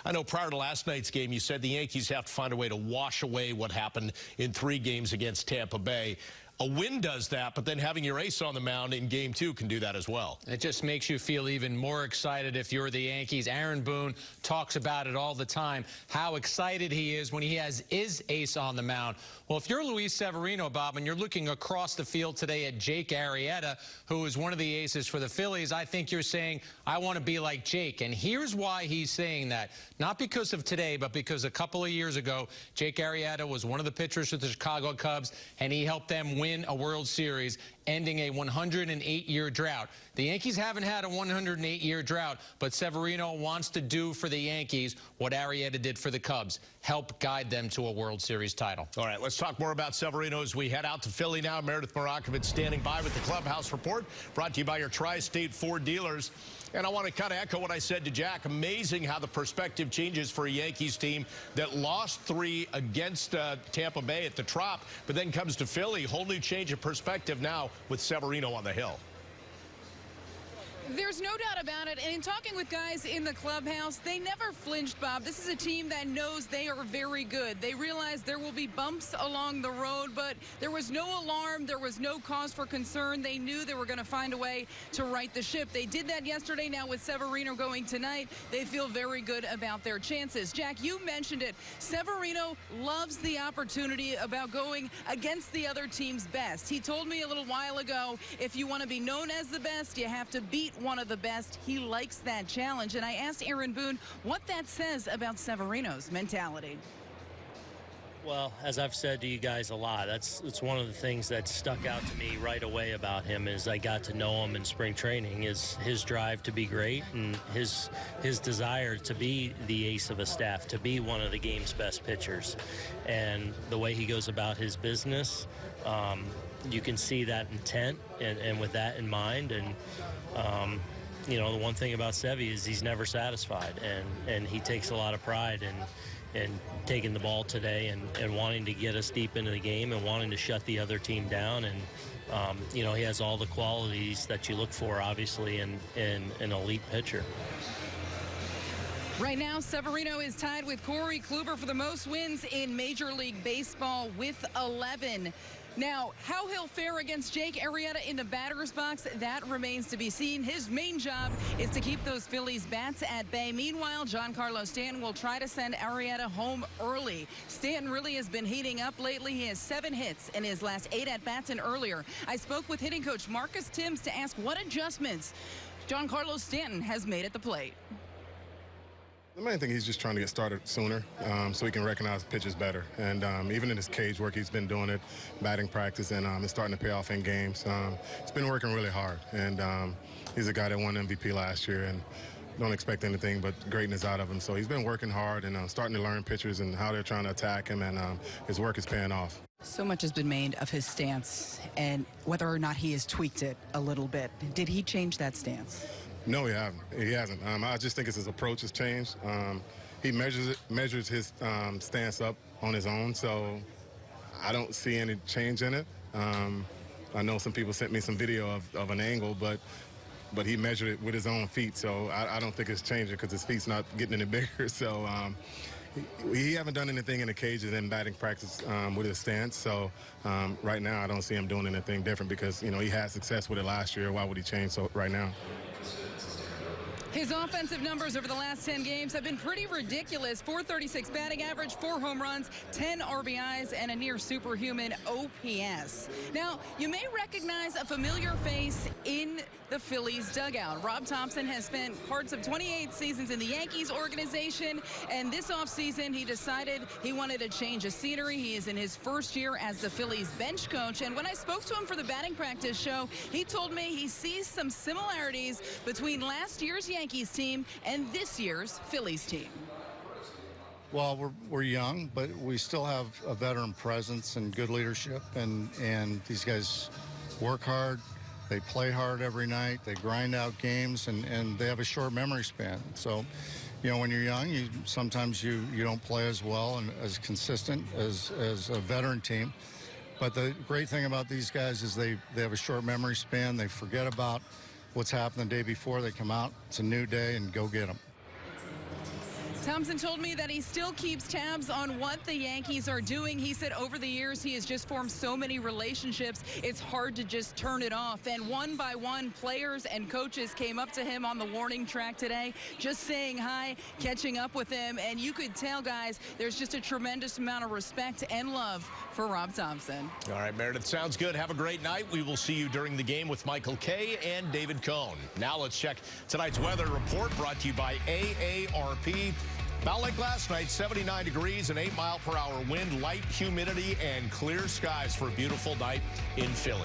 I know prior to last night's game, you said the Yankees have to find a way to wash away what happened in 3 games against Tampa Bay. A win does that, but then having your ace on the mound in Game 2 can do that as well. It just makes you feel even more excited if you're the Yankees. Aaron Boone talks about it all the time, how excited he is when he has his ace on the mound. Well, if you're Luis Severino, Bob, and you're looking across the field today at Jake Arrieta, who is one of the aces for the Phillies, I think you're saying, I want to be like Jake. And here's why he's saying that. Not because of today, but because a couple of years ago, Jake Arrieta was one of the pitchers for the Chicago Cubs, and he helped them win a World Series, ending a 108-year drought. The Yankees haven't had a 108-year drought, but Severino wants to do for the Yankees what Arrieta did for the Cubs, help guide them to a World Series title. All right, let's talk more about Severino as we head out to Philly now. Meredith Marakovich standing by with the Clubhouse Report, brought to you by your Tri-State Ford dealers. And I want to kind of echo what I said to Jack. Amazing how the perspective changes for a Yankees team that lost 3 against Tampa Bay at the Trop, but then comes to Philly. Whole new change of perspective now with Severino on the hill. There's no doubt about it, and in talking with guys in the clubhouse, they never flinched, Bob. This is a team that knows they are very good. They realize there will be bumps along the road, but there was no alarm, there was no cause for concern. They knew they were going to find a way to right the ship. They did that yesterday. Now with Severino going tonight, they feel very good about their chances. Jack, you mentioned it. Severino loves the opportunity about going against the other team's best. He told me a little while ago, if you want to be known as the best, you have to beat one of the best. He likes that challenge, and I asked Aaron Boone what that says about Severino's mentality. Well, as I've said to you guys a lot, it's one of the things that stuck out to me right away about him as I got to know him in spring training is his drive to be great and his desire to be the ace of a staff, to be one of the game's best pitchers. And the way he goes about his business, you can see that intent and with that in mind. And you know, the one thing about Sevy is he's never satisfied, and he takes a lot of pride in taking the ball today and wanting to get us deep into the game and wanting to shut the other team down. And you know, he has all the qualities that you look for, obviously, in an elite pitcher. Right now, Severino is tied with Corey Kluber for the most wins in Major League Baseball with 11. Now, how he'll fare against Jake Arrieta in the batter's box, that remains to be seen. His main job is to keep those Phillies bats at bay. Meanwhile, Giancarlo Stanton will try to send Arrieta home early. Stanton really has been heating up lately. He has 7 hits in his last 8 at-bats and earlier. I spoke with hitting coach Marcus Timms to ask what adjustments Giancarlo Stanton has made at the plate. The main thing, he's just trying to get started sooner so he can recognize pitches better. And even in his cage work, he's been doing it, batting practice, and it's starting to pay off in games. He's been working really hard, and he's a guy that won MVP last year, and don't expect anything but greatness out of him. So he's been working hard and starting to learn pitchers and how they're trying to attack him, and his work is paying off. So much has been made of his stance and whether or not he has tweaked it a little bit. Did he change that stance? No, he hasn't. He hasn't. I just think it's his approach has changed. He measures his stance up on his own, so I don't see any change in it. I know some people sent me some video of an angle, but he measured it with his own feet, so I don't think it's changing because his feet's not getting any bigger. So he haven't done anything in the cages in batting practice with his stance. So right now I don't see him doing anything different because, you know, he had success with it last year. Why would he change so right now? His offensive numbers over the last 10 games have been pretty ridiculous. .436 batting average, 4 home runs, 10 RBIs, and a near superhuman OPS. Now, you may recognize a familiar face in the Phillies dugout. Rob Thompson has spent parts of 28 seasons in the Yankees organization, and this offseason he decided he wanted a change of scenery. He is in his first year as the Phillies bench coach, and when I spoke to him for the batting practice show, he told me he sees some similarities between last year's Yankees team and this year's Phillies team. Well, we're young, but we still have a veteran presence and good leadership, and these guys work hard. They play hard every night. They grind out games, and they have a short memory span. So, you know, when you're young, sometimes you don't play as well and as consistent as a veteran team. But the great thing about these guys is they have a short memory span. They forget about what's happened the day before. They come out, it's a new day, and go get them. Thompson told me that he still keeps tabs on what the Yankees are doing. He said over the years he has just formed so many relationships, it's hard to just turn it off. And one by one, players and coaches came up to him on the warning track today, just saying hi, catching up with him. And you could tell, guys, there's just a tremendous amount of respect and love for Rob Thompson. All right, Meredith, sounds good. Have a great night. We will see you during the game with Michael Kay and David Cohn. Now let's check tonight's weather report, brought to you by AARP. About like last night, 79 degrees, an 8-mile-per-hour wind, light humidity, and clear skies for a beautiful night in Philly.